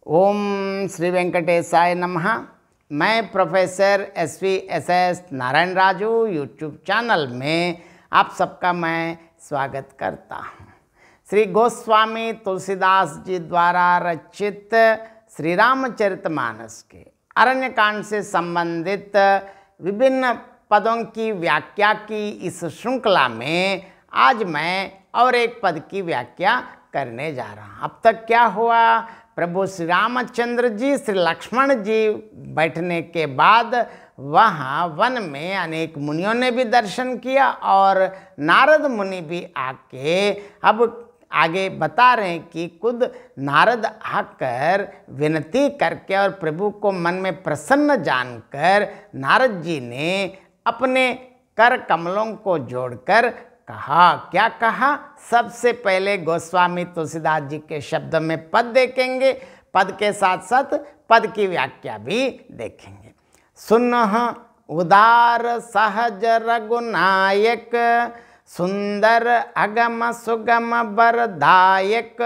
ओम श्री वेंकटेशाय नमः। मैं professor SV SS Narayan Raju YouTube channel में आप सबका मैं स्वागत करता हूँ। श्री गोस्वामी तुलसीदास जी द्वारा रचित श्री रामचरितमानस के अरण्यकांड से संबंधित विभिन्न पदों की व्याख्या की इस श्रृंखला में आज मैं और एक पद की व्याख्या करने जा रहा हूँ। अब तक क्या हुआ, प्रभु श्री रामचंद्र जी श्री लक्ष्मण जी बैठने के बाद वहाँ वन में अनेक मुनियों ने भी दर्शन किया और नारद मुनि भी आके अब आगे बता रहे हैं कि खुद नारद आकर विनती करके और प्रभु को मन में प्रसन्न जानकर नारद जी ने अपने कर कमलों को जोड़कर कहा। क्या कहा? सबसे पहले गोस्वामी तुलसीदास जी के शब्द में पद देखेंगे, पद के साथ साथ पद की व्याख्या भी देखेंगे। सुनह उदार सहज रघुनायक, सुंदर अगम सुगम बरदायक,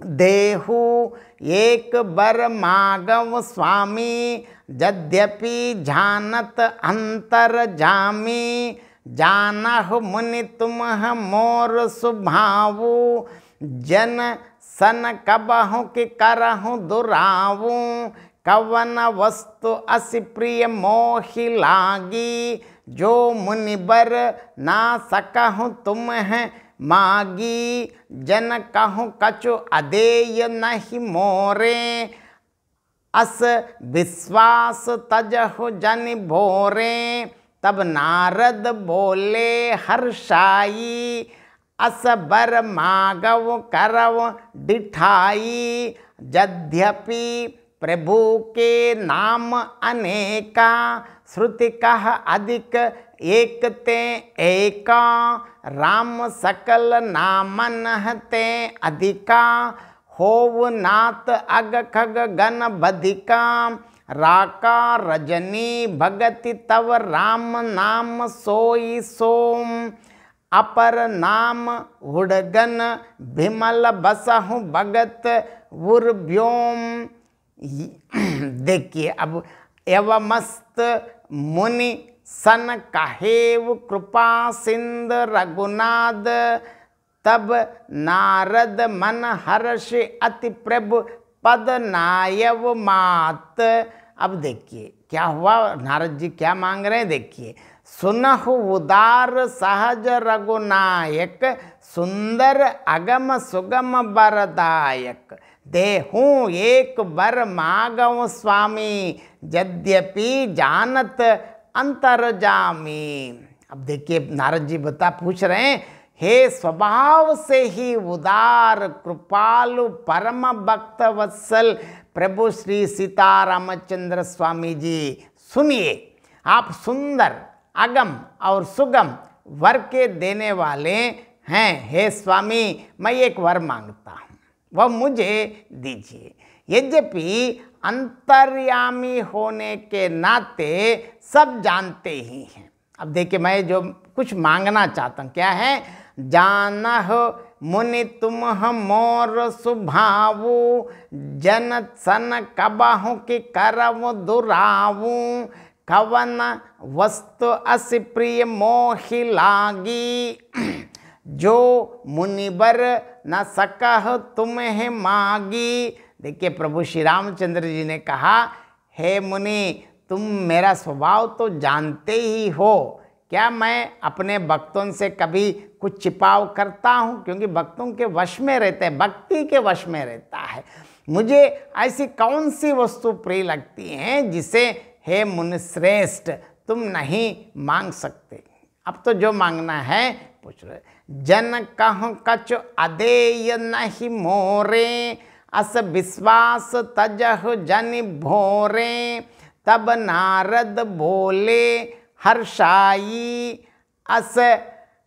देहु एक बर मागव स्वामी, यद्यपि जानत अंतर जामी, जानहु मुनि तुमह मोर सुभावु, जन सन कबहु कि करहु दुरावु, कवन वस्तु असि प्रिय मोहि लागी, जो मुनिबर ना सकहु तुम्ह मागी, जन कहु कछु अदेय नहीं मोरे, अस विश्वास तजहु जनि भोरे, तब नारद बोले हर्षाई, अस बर मागव करव डिठाई, यद्यपि प्रभु के नाम अनेका, श्रुति कह अधिक एक ते एका, राम सकल नामन ते अधिका, होव नाथ अग खग गण बधिका, राका रजनी भगति तव राम नाम सोई सोम, अपर नाम हुड़गन भिमल बसहु भगत उर्व्योम। देखिए अब एवमस्त मुनि सन कहेव कृपा सिंध रघुनाद, तब नारद मन हर्ष अति प्रभु पद नायव मात। अब देखिए क्या हुआ, नारद जी क्या मांग रहे हैं, देखिए। सुनहु उदार सहज रघुनायक, सुंदर अगम सुगम बरदायक, देहूँ एक बर मागव स्वामी, यद्यपि जानत अंतर जामी। अब देखिए नारद जी पूछ रहे हैं, हे स्वभाव से ही उदार कृपालु परम भक्त वत्सल प्रभु श्री सीतारामचंद्र स्वामी जी, सुनिए, आप सुंदर अगम और सुगम वर के देने वाले हैं। हे स्वामी, मैं एक वर मांगता हूँ, वह मुझे दीजिए। यद्यपि अंतर्यामी होने के नाते सब जानते ही हैं। अब देखिए मैं जो कुछ मांगना चाहता हूँ क्या है, जानह मुनि तुमह मोर सुभावु, जन सन कबहु कि करव दुरावु, कवन वस्तु असि प्रिय मोहि लागी, जो मुनिबर न सकह तुम्हें मागी। देखिए प्रभु श्री रामचंद्र जी ने कहा, हे मुनि, तुम मेरा स्वभाव तो जानते ही हो, क्या मैं अपने भक्तों से कभी कुछ छिपाव करता हूँ? क्योंकि भक्तों के वश में रहते हैं, भक्ति के वश में रहता है। मुझे ऐसी कौन सी वस्तु प्रिय लगती हैं जिसे हे मुनि श्रेष्ठ तुम नहीं मांग सकते? अब तो जो मांगना है पूछ रहे। जन कहूँ कछु अदेय नहीं मोरे, अस विश्वास तजहु जनि भोरे, तब नारद बोले हर्षाई, अस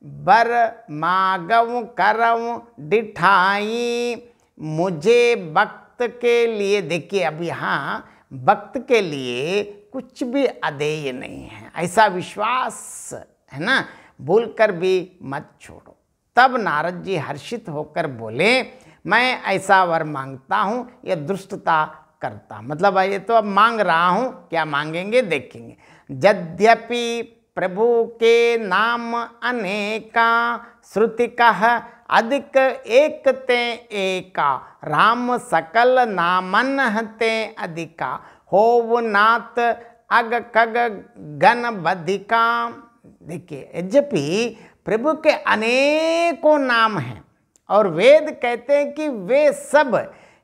बर मागव करव डिठाई। मुझे भक्त के लिए, देखिए अब यहाँ भक्त के लिए कुछ भी अदेय नहीं है, ऐसा विश्वास है ना, भूल कर भी मत छोड़ो। तब नारद जी हर्षित होकर बोले, मैं ऐसा वर मांगता हूँ, यह दुष्टता करता। मतलब ये तो अब मांग रहा हूँ, क्या मांगेंगे देखेंगे। यद्यपि प्रभु के नाम अनेका, श्रुति कह अधिक एक ते एका, राम सकल नामन ते अधिका, होव नाथ अग कग गण बधिका। देखिए, यद्यपि प्रभु के अनेकों नाम हैं और वेद कहते हैं कि वे सब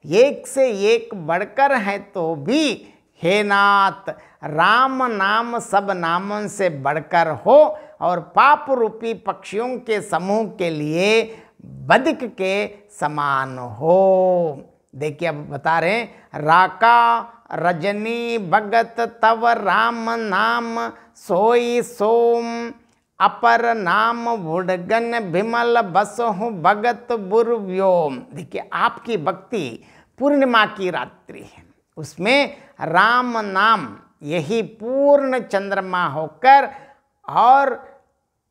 एक से एक बढ़कर हैं, तो भी हे नाथ राम नाम सब नामों से बढ़कर हो और पाप रूपी पक्षियों के समूह के लिए बधिक के समान हो। देखिए अब बता रहे हैं, राका रजनी भगत तव राम नाम, सोई सोम अपर नाम वुडगन विमल बसहु भगत बुर्व्योम। देखिए, आपकी भक्ति पूर्णिमा की रात्रि है, उसमें राम नाम यही पूर्ण चंद्रमा होकर और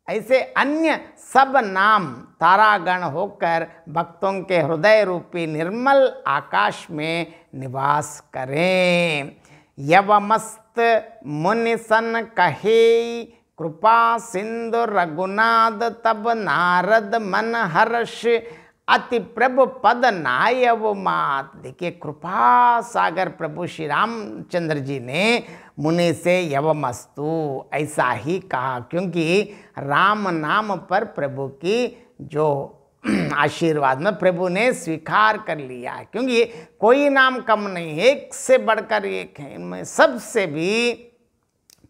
ऐसे अन्य सब नाम तारागण होकर भक्तों के हृदय रूपी निर्मल आकाश में निवास करें। यवमस्त मुनि सन कहे, कृपा सिंधु रघुनाथ तब नारद मन हर्ष, अति प्रभु पद नायव मात। देखिए, कृपा सागर प्रभु श्री रामचंद्र जी ने मुनि से यवमस्तु ऐसा ही कहा, क्योंकि राम नाम पर प्रभु की जो आशीर्वाद में प्रभु ने स्वीकार कर लिया है, क्योंकि कोई नाम कम नहीं, एक से बढ़कर एक है। इनमें सबसे भी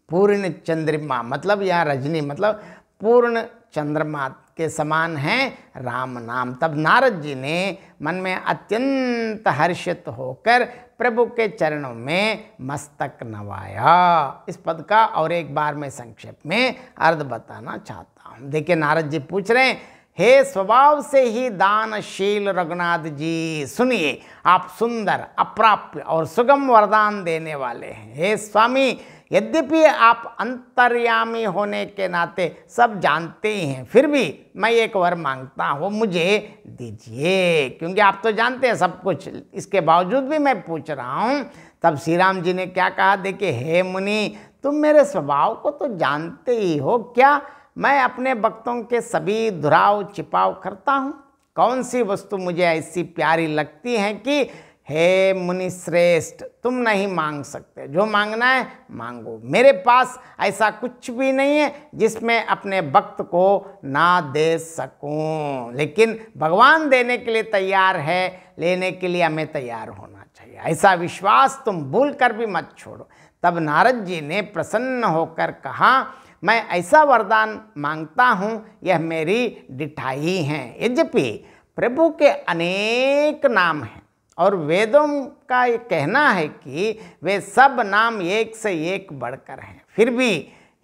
पूर्ण चंद्रमा, मतलब या रजनी, मतलब पूर्ण चंद्रमा के समान है राम नाम। तब नारद जी ने मन में अत्यंत हर्षित होकर प्रभु के चरणों में मस्तक नवाया। इस पद का और एक बार मैं संक्षेप में अर्थ बताना चाहता हूँ। देखिए, नारद जी पूछ रहे हैं, हे स्वभाव से ही दानशील रघुनाथ जी, सुनिए, आप सुंदर, अप्राप्य और सुगम वरदान देने वाले हैं। हे स्वामी, यद्यपि आप अंतर्यामी होने के नाते सब जानते ही हैं, फिर भी मैं एक वर मांगता हूँ, मुझे दीजिए, क्योंकि आप तो जानते हैं सब कुछ, इसके बावजूद भी मैं पूछ रहा हूँ। तब श्री राम जी ने क्या कहा, देखिए, हे मुनि, तुम मेरे स्वभाव को तो जानते ही हो, क्या मैं अपने भक्तों के सभी दुराव छिपाव करता हूँ? कौन सी वस्तु मुझे ऐसी प्यारी लगती है कि हे मुनि श्रेष्ठ, तुम नहीं मांग सकते, जो मांगना है मांगो। मेरे पास ऐसा कुछ भी नहीं है जिसमें अपने भक्त को ना दे सकूं, लेकिन भगवान देने के लिए तैयार है, लेने के लिए हमें तैयार होना चाहिए। ऐसा विश्वास तुम भूल कर भी मत छोड़ो। तब नारद जी ने प्रसन्न होकर कहा, मैं ऐसा वरदान मांगता हूँ, यह मेरी डिठाई है। यद्यपि प्रभु के अनेक नाम हैं और वेदों का ये कहना है कि वे सब नाम एक से एक बढ़कर हैं, फिर भी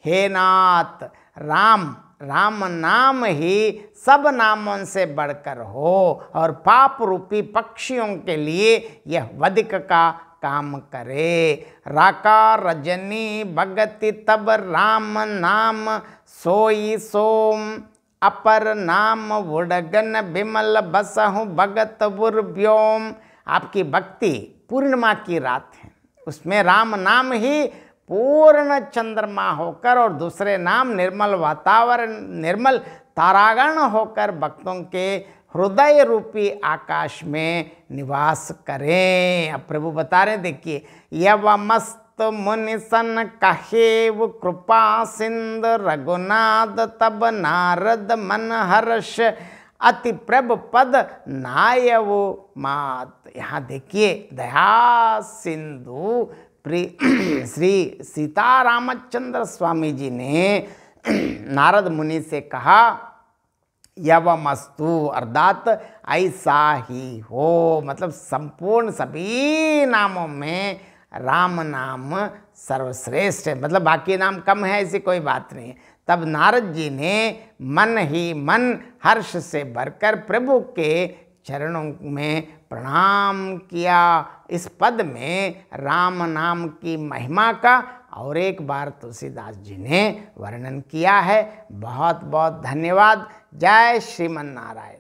हे नाथ राम नाम ही सब नामों से बढ़कर हो और पाप रूपी पक्षियों के लिए यह वधिक का काम करे। राका रजनी भगति तब राम नाम, सोई सोम अपर नाम वुडगन विमल बसहु भगत बुर्व्योम। आपकी भक्ति पूर्णिमा की रात है, उसमें राम नाम ही पूर्ण चंद्रमा होकर और दूसरे नाम निर्मल वातावरण, निर्मल तारागण होकर भक्तों के हृदय रूपी आकाश में निवास करें। अब प्रभु बता रहे, देखिए, यवमस्त मुनि सन कहेव, कृपा सिंध रघुनाथ तब नारद मन हर्ष, अति प्रभ पद नायव मात। यहाँ देखिए, दया सिंधु श्री सीता रामचंद्र स्वामी जी ने नारद मुनि से कहा, यवमस्तु, अर्थात ऐसा ही हो। मतलब संपूर्ण सभी नामों में राम नाम सर्वश्रेष्ठ है, मतलब बाकी नाम कम है, ऐसी कोई बात नहीं है। तब नारद जी ने मन ही मन हर्ष से भरकर प्रभु के चरणों में प्रणाम किया। इस पद में राम नाम की महिमा का और एक बार तुलसीदास जी ने वर्णन किया है। बहुत बहुत धन्यवाद। जय श्रीमन नारायण।